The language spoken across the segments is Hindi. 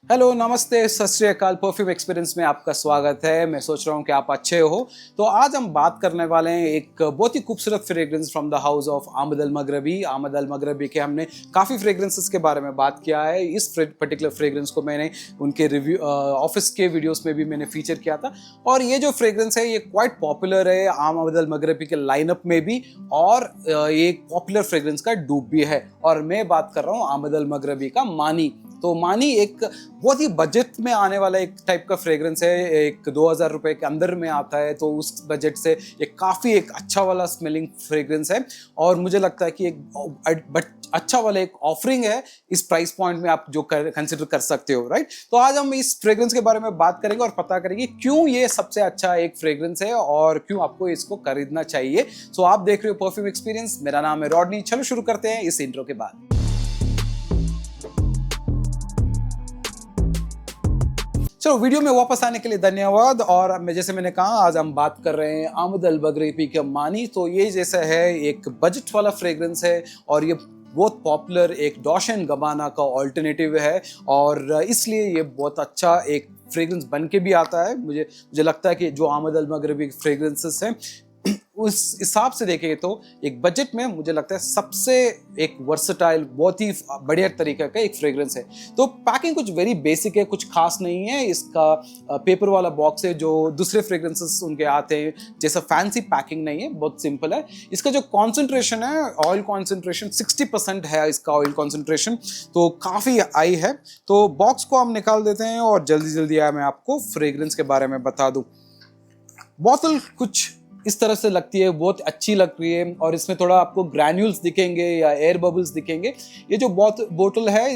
हेलो, नमस्ते, सत श्री अकाल। परफ्यूम एक्सपीरियंस में आपका स्वागत है। मैं सोच रहा हूँ कि आप अच्छे हो। तो आज हम बात करने वाले हैं एक बहुत ही खूबसूरत fragrance from the house of आमद अल मगरबी। आमद अल मगरबी के हमने काफ़ी फ्रेग्रेंसेस के बारे में बात किया है। इस पर्टिकुलर फ्रेग्रेंस को मैंने उनके रिव्यू ऑफिस के वीडियोस में भी मैंने फीचर किया था। और ये जो फ्रेग्रेंस है ये क्वाइट पॉपुलर है आमद अल मगरबी के लाइनअप में भी, और ये एक पॉपुलर फ्रेग्रेंस का डूब भी है। और मैं बात कर रहा हूँ आमद अल मगरबी का मानी। तो मानी एक बहुत ही बजट में आने वाला एक टाइप का फ्रेग्रेंस है। एक 2000 रुपए के अंदर में आता है, तो उस बजट से एक काफ़ी एक अच्छा वाला स्मेलिंग फ्रेग्रेंस है। और मुझे लगता है कि एक अच्छा वाला एक ऑफरिंग है इस प्राइस पॉइंट में, आप जो कंसिडर कर सकते हो, राइट। तो आज हम इस फ्रेग्रेंस के बारे में बात करेंगे और पता करेंगे क्यों ये सबसे अच्छा एक फ्रेग्रेंस है और क्यों आपको इसको खरीदना चाहिए। सो आप देख रहे हो परफ्यूम एक्सपीरियंस। मेरा नाम है रॉडनी। चलो शुरू करते हैं इस इंट्रो के बाद। चलो वीडियो में वापस आने के लिए धन्यवाद। और जैसे मैंने कहा, आज हम बात कर रहे हैं आमद अल मगरबी के मानी। तो ये जैसा है एक बजट वाला फ्रेग्रेंस है और ये बहुत पॉपुलर एक डॉल्चे एंड गबाना का ऑल्टरनेटिव है, और इसलिए ये बहुत अच्छा एक फ्रेग्रेंस बन के भी आता है। मुझे लगता है कि जो आमद अल मगरबी फ्रेग्रेंसेस हैं उस हिसाब से देखें तो एक बजट में मुझे लगता है सबसे एक वर्सेटाइल, बहुत ही बढ़िया तरीके का एक फ्रेग्रेंस है। तो पैकिंग कुछ वेरी बेसिक है, कुछ खास नहीं है। इसका पेपर वाला बॉक्स है, जो दूसरे फ्रेग्रेंसेस उनके आते हैं जैसा फैंसी पैकिंग नहीं है, बहुत सिंपल है। इसका जो कॉन्सेंट्रेशन है, ऑयल कॉन्सेंट्रेशन 60% है इसका ऑयल कॉन्सेंट्रेशन, तो काफ़ी हाई है। तो बॉक्स को हम निकाल देते हैं और जल्दी जल्दी मैं आपको फ्रेग्रेंस के बारे में बता दूँ। बोतल कुछ इस तरह से लगती है, बहुत अच्छी लग रही है, और इसमें थोड़ा आपको ग्रैन्यूल्स दिखेंगे या एयर बबल्स दिखेंगे। ये जो बोतल है,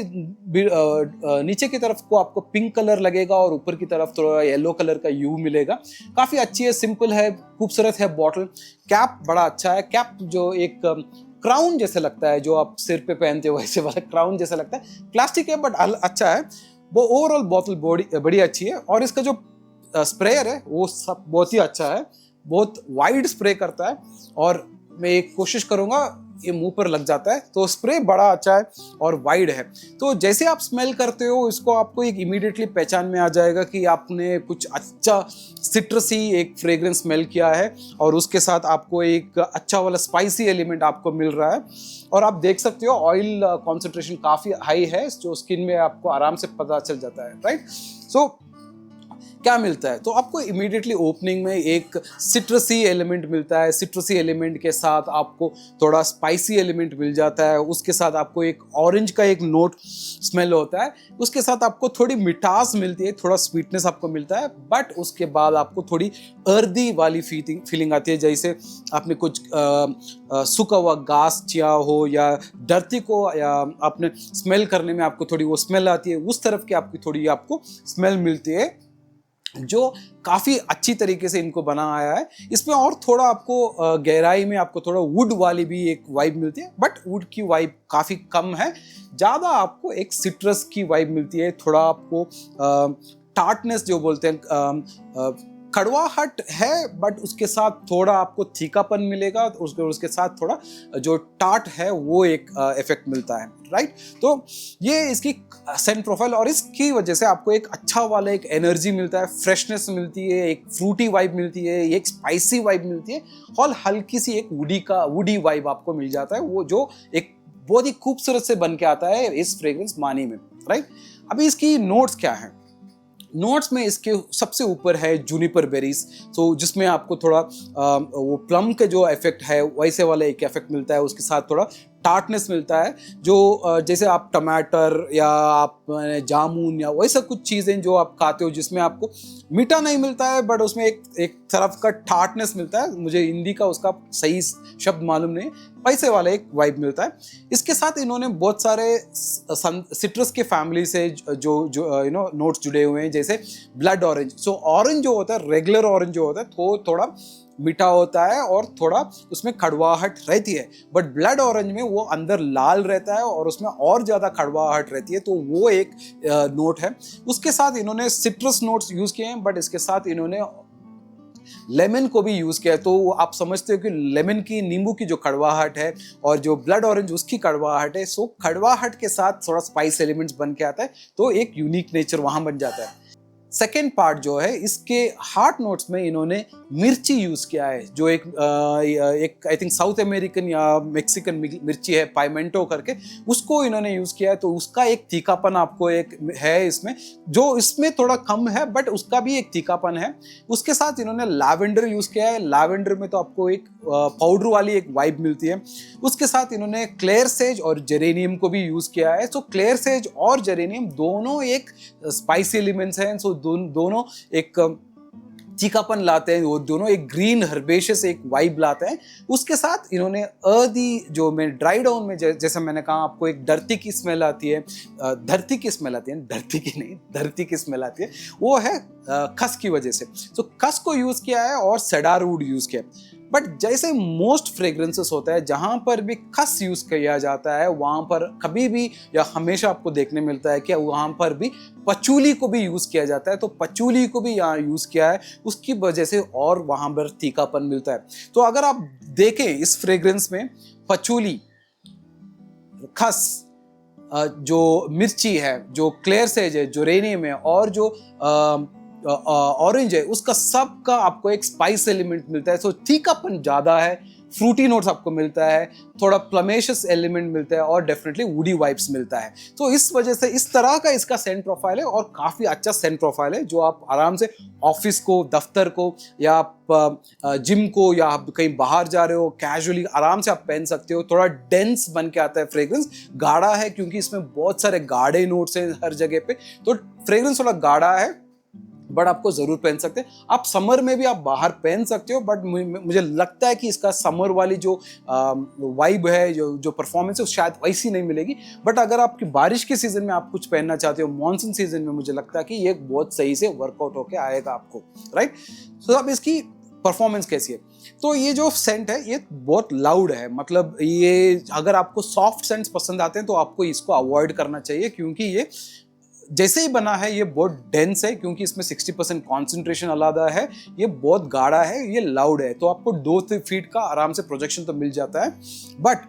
नीचे की तरफ को आपको पिंक कलर लगेगा और ऊपर की तरफ थोड़ा येलो कलर का यू मिलेगा। काफ़ी अच्छी है, सिंपल है, खूबसूरत है बॉटल। कैप बड़ा अच्छा है। कैप जो एक क्राउन जैसे लगता है, जो आप सिर पे पहनते हो वैसे वाला क्राउन जैसा लगता है। प्लास्टिक है बट अच्छा है। वो ओवरऑल बोतल बड़ी अच्छी है। और इसका जो स्प्रेयर है वो सब बहुत ही अच्छा है, बहुत वाइड स्प्रे करता है, और मैं एक कोशिश करूंगा ये मुंह पर लग जाता है। तो स्प्रे बड़ा अच्छा है और वाइड है। तो जैसे आप स्मेल करते हो इसको, आपको एक इमीडिएटली पहचान में आ जाएगा कि आपने कुछ अच्छा सिट्रसी एक फ्रेग्रेंस स्मेल किया है, और उसके साथ आपको एक अच्छा वाला स्पाइसी एलिमेंट आपको मिल रहा है। और आप देख सकते हो ऑयल कॉन्सेंट्रेशन काफ़ी हाई है, जो स्किन में आपको आराम से पता चल जाता है, राइट। सो क्या मिलता है, तो आपको इमीडिएटली ओपनिंग में एक सिट्रसी एलिमेंट मिलता है। सिट्रसी एलिमेंट के साथ आपको थोड़ा स्पाइसी एलिमेंट मिल जाता है। उसके साथ आपको एक ऑरेंज का एक नोट स्मेल होता है। उसके साथ आपको थोड़ी मिठास मिलती है, थोड़ा स्वीटनेस आपको मिलता है। बट उसके बाद आपको थोड़ी अर्दी वाली फीलिंग आती है, जैसे आपने कुछ सूखा हुआ घास चिया हो, या धरती को या आपने स्मेल करने में आपको थोड़ी वो स्मेल आती है, उस तरफ की आपकी थोड़ी आपको स्मेल मिलती है, जो काफ़ी अच्छी तरीके से इनको बना आया है। इसमें और थोड़ा आपको गहराई में आपको थोड़ा वुड वाली भी एक वाइब मिलती है, बट वुड की वाइब काफ़ी कम है। ज़्यादा आपको एक सिट्रस की वाइब मिलती है। थोड़ा आपको टार्टनेस जो बोलते हैं, कड़वाहट है, बट उसके साथ थोड़ा आपको तीखापन मिलेगा। उसके साथ थोड़ा जो टार्ट है वो एक इफेक्ट मिलता है, राइट। तो ये इसकी सेंट प्रोफाइल, और इसकी वजह से आपको एक अच्छा वाला एक एनर्जी मिलता है, फ्रेशनेस मिलती है, एक फ्रूटी वाइब मिलती है, एक स्पाइसी वाइब मिलती है, और हल्की सी एक वुडी वाइब आपको मिल जाता है, वो जो एक बहुत ही खूबसूरत से बन के आता है इस फ्रेग्रेंस मानी में, राइट। अभी इसकी नोट्स क्या है। नोट्स में इसके सबसे ऊपर है जूनिपर बेरीज, तो जिसमें आपको थोड़ा वो प्लम के जो इफेक्ट है वैसे वाला एक इफेक्ट मिलता है। उसके साथ थोड़ा टार्टनेस मिलता है, जो जैसे आप टमाटर या आप जामुन या वैसा कुछ चीज़ें जो आप खाते हो जिसमें आपको मीठा नहीं मिलता है, बट उसमें एक तरफ का टार्टनेस मिलता है। मुझे हिंदी का उसका सही शब्द मालूम नहीं, वैसे वाला एक वाइब मिलता है। इसके साथ इन्होंने बहुत सारे सिट्रस के फैमिली से जो नोट्स जुड़े हुए हैं, जैसे ब्लड ऑरेंज। सो ऑरेंज जो होता है, रेगुलर ऑरेंज जो होता है, तो थोड़ा मीठा होता है और थोड़ा उसमें कड़वाहट रहती है। बट ब्लड ऑरेंज में वो अंदर लाल रहता है और उसमें और ज़्यादा कड़वाहट रहती है, तो वो एक नोट है। उसके साथ इन्होंने सिट्रस नोट्स यूज़ किए हैं, बट इसके साथ इन्होंने लेमन को भी यूज़ किया है। तो आप समझते हो कि लेमन की, नींबू की जो कड़वाहट है और जो ब्लड ऑरेंज उसकी कड़वाहट है, सो कड़वाहट के साथ थोड़ा स्पाइस एलिमेंट्स बन के आता है, तो एक यूनिक नेचर वहाँ बन जाता है। सेकेंड पार्ट जो है, इसके हार्ट नोट्स में इन्होंने मिर्ची यूज किया है, जो एक आई थिंक साउथ अमेरिकन या मेक्सिकन मिर्ची है, पाइमेंटो करके, उसको इन्होंने यूज किया है। तो उसका एक तीखापन आपको एक है इसमें, जो इसमें थोड़ा कम है बट उसका भी एक तीखापन है। उसके साथ इन्होंने लैवेंडर यूज किया है। लैवेंडर में तो आपको एक पाउडर वाली एक वाइब मिलती है। उसके साथ इन्होंने क्लेयर सेज और जेरेनियम को भी यूज किया है। सो क्लेयर सेज और जेरेनियम दोनों एक स्पाइसी एलिमेंट्स हैं। सो दोनों एक तीखापन लाते हैं, वो दोनों एक ग्रीन हर्बेशियस एक वाइब लाते हैं। उसके साथ इन्होंने अर्दी, जो मैं ड्राई डाउन में जैसा मैंने कहा आपको, एक धरती की स्मेल आती है, धरती की स्मेल आती है, धरती की नहीं, धरती की स्मेल आती है, वो है खस की वजह से। तो खस को यूज किया है और सेडारवुड यूज किया है। बट जैसे मोस्ट फ्रेग्रेंसेस होता है, जहां पर भी खस यूज किया जाता है, वहां पर कभी भी या हमेशा आपको देखने मिलता है कि वहां पर भी पचूली को भी यूज किया जाता है। तो पचूली को भी यहाँ यूज किया है, उसकी वजह से और वहां पर तीखापन मिलता है। तो अगर आप देखें इस फ्रेग्रेंस में पचूली, खस, जो मिर्ची है, जो क्लेयर सेज है, जो जेरेनियम है और जो ऑरेंज है, उसका सबका आपको एक स्पाइस एलिमेंट मिलता है। सो तीखापन ज्यादा है, फ्रूटी नोट्स आपको मिलता है, थोड़ा प्लमेशियस एलिमेंट मिलता है और डेफिनेटली वुडी वाइब्स मिलता है। तो इस वजह से इस तरह का इसका सेंट प्रोफाइल है और काफी अच्छा सेंट प्रोफाइल है, जो आप आराम से ऑफिस को, दफ्तर को, या आप जिम को, या आप कहीं बाहर जा रहे हो, कैजुअली आराम से आप पहन सकते हो। थोड़ा डेंस बन के आता है फ्रेग्रेंस, गाढ़ा है क्योंकि इसमें बहुत सारे गाढ़े नोट्स हैं हर जगह पे, तो फ्रेग्रेंस थोड़ा गाढ़ा है, बट आपको जरूर पहन सकते हैं। आप समर में भी आप बाहर पहन सकते हो, बट मुझे लगता है कि इसका समर वाली जो वाइब है, जो परफॉर्मेंस है, शायद वैसी नहीं मिलेगी। बट अगर आपकी बारिश के सीजन में आप कुछ पहनना चाहते हो, मॉनसून सीजन में, मुझे लगता है कि ये बहुत सही से वर्कआउट होके आएगा आपको, राइट। तो अब इसकी परफॉर्मेंस कैसी है? तो ये जो सेंट है ये बहुत लाउड है, मतलब ये अगर आपको सॉफ्ट सेंट्स पसंद आते हैं तो आपको इसको अवॉइड करना चाहिए, क्योंकि ये जैसे ही बना है ये बहुत डेंस है, क्योंकि इसमें 60% कॉन्सेंट्रेशन अलादा है, ये बहुत गाढ़ा है, ये लाउड है। तो आपको 2 फीट का आराम से प्रोजेक्शन तो मिल जाता है, बट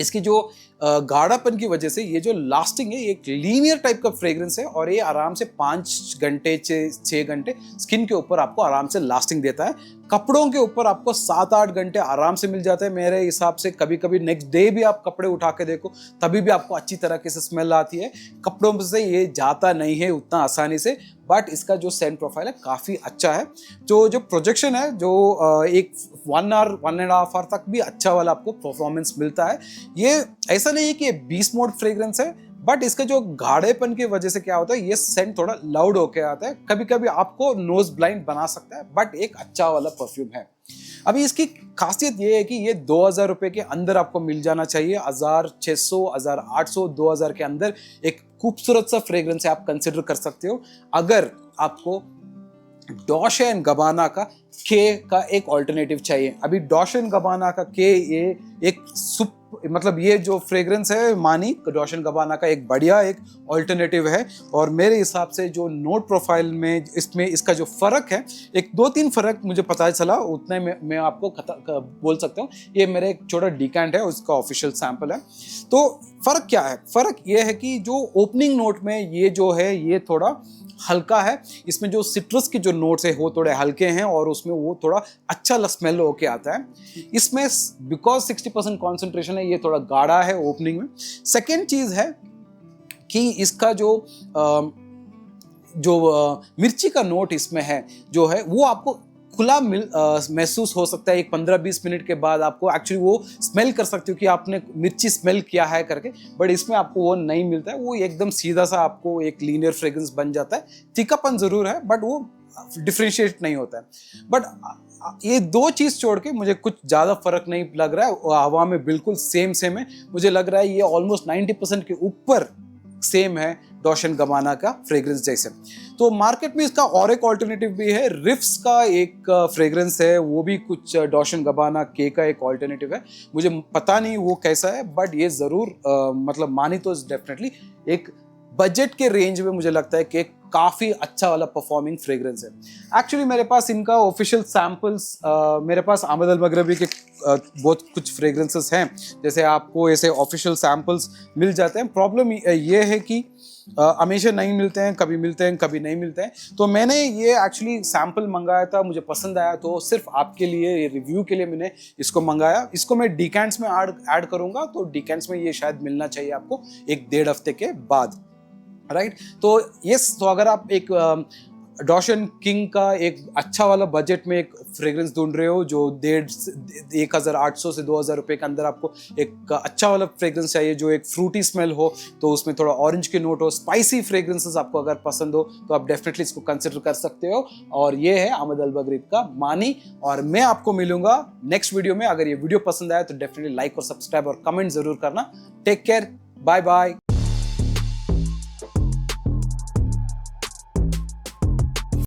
इसकी जो गाढ़ापन की वजह से ये जो लास्टिंग है, एक लीनियर टाइप का फ्रेग्रेंस है और ये आराम से 5 घंटे 6 घंटे स्किन के ऊपर आपको आराम से लास्टिंग देता है। कपड़ों के ऊपर आपको 7-8 घंटे आराम से मिल जाते हैं मेरे हिसाब से। कभी कभी नेक्स्ट डे भी आप कपड़े उठा के देखो, तभी भी आपको अच्छी तरीके से स्मेल आती है। कपड़ों से ये जाता नहीं है उतना आसानी से, बट इसका जो सेंट प्रोफाइल है काफ़ी अच्छा है। जो प्रोजेक्शन है, जो एक 1 आवर 1.5 आवर तक भी अच्छा वाला आपको परफॉर्मेंस मिलता है। ये ऐसा नहीं है कि ये 20 मोड फ्रेग्रेंस है, बट इसके जो गाढ़ेपन की वजह से क्या होता है, ये सेंट थोड़ा लाउड होके आता है, कभी कभी आपको नोज ब्लाइंड बना सकता है, बट एक अच्छा वाला परफ्यूम है। अभी इसकी खासियत ये है कि ये 2000 रुपए के अंदर आपको मिल जाना चाहिए। 1600, 1800, 2000 के अंदर एक खूबसूरत सा फ्रेग्रेंस आप कंसिडर कर सकते हो। अगर आपको डॉल्चे एंड गबाना का का एक ऑल्टरनेटिव चाहिए। अभी डॉल्चे एंड गबाना का ये एक मतलब ये जो फ्रेग्रेंस है मानी, डॉल्चे एंड गबाना का एक बढ़िया एक ऑल्टरनेटिव है। और मेरे हिसाब से जो नोट प्रोफाइल में इसमें इसका जो फर्क है, एक 2-3 फर्क मुझे पता चला, उतने में मैं आपको बोल सकता हूँ। ये मेरे एक छोटा डिकेंट है, उसका ऑफिशियल सैंपल है। तो फर्क क्या है? फर्क ये है कि जो ओपनिंग नोट में ये जो है ये थोड़ा हल्का है, इसमें जो सिट्रस के जो नोट्स है वो थोड़े हल्के हैं और उसमें वो थोड़ा अच्छा स्मेल होके आता है। इसमें बिकॉज 60% कॉन्सेंट्रेशन है, ये थोड़ा गाढ़ा है ओपनिंग में। सेकेंड चीज है कि इसका जो मिर्ची का नोट इसमें है, जो है वो आपको खुला महसूस हो सकता है। एक 15-20 मिनट के बाद आपको एक्चुअली वो स्मेल कर सकते हो कि आपने मिर्ची स्मेल किया है करके, बट इसमें आपको वो नहीं मिलता है। वो एकदम सीधा सा आपको एक लीनियर फ्रेग्रेंस बन जाता है। तीखापन जरूर है, बट वो डिफ्रेंशिएट नहीं होता है। बट ये 2 चीज छोड़ के मुझे कुछ ज्यादा फर्क नहीं लग रहा है। हवा में बिल्कुल सेम है। मुझे लग रहा है ये ऑलमोस्ट 90% के ऊपर सेम है डॉल्चे एंड गबाना का फ्रेग्रेंस जैसे। तो मार्केट में इसका और एक ऑल्टरनेटिव भी है, रिफ्स का एक फ्रेग्रेंस है, वो भी कुछ डॉल्चे एंड गबाना का एक ऑल्टरनेटिव है। मुझे पता नहीं वो कैसा है, बट ये जरूर मतलब मानी तो डेफिनेटली एक बजट के रेंज में मुझे लगता है कि काफ़ी अच्छा वाला परफॉर्मिंग फ्रेग्रेंस है। एक्चुअली मेरे पास इनका ऑफिशियल सैम्पल्स, मेरे पास आमद अल मगरबी के बहुत कुछ फ्रेग्रेंसेस हैं, जैसे आपको ऐसे ऑफिशियल सैम्पल्स मिल जाते हैं। प्रॉब्लम ये है कि हमेशा नहीं मिलते हैं, कभी मिलते हैं कभी नहीं मिलते हैं। तो मैंने ये एक्चुअली सैम्पल मंगाया था, मुझे पसंद आया, तो सिर्फ आपके लिए रिव्यू के लिए मैंने इसको मंगाया। इसको मैं डिकेंट्स में ऐड करूंगा, तो डिकेंट्स में ये शायद मिलना चाहिए आपको 1-1.5 हफ्ते के बाद, राइट। तो यस, तो अगर आप एक डॉश एंड किंग का एक अच्छा वाला बजट में एक फ्रेग्रेंस ढूंढ रहे हो जो 1,800 से 2,000 रुपये के अंदर आपको एक अच्छा वाला फ्रेग्रेंस चाहिए जो एक फ्रूटी स्मेल हो, तो उसमें थोड़ा ऑरेंज की नोट हो, स्पाइसी फ्रेग्रेंसेस आपको अगर पसंद हो, तो आप डेफिनेटली इसको कंसिडर कर सकते हो। और ये है आमद अल बगरी का मानी, और मैं आपको मिलूंगा नेक्स्ट वीडियो में। अगर ये वीडियो पसंद आया तो डेफिनेटली लाइक और सब्सक्राइब और कमेंट जरूर करना। Take care, bye bye.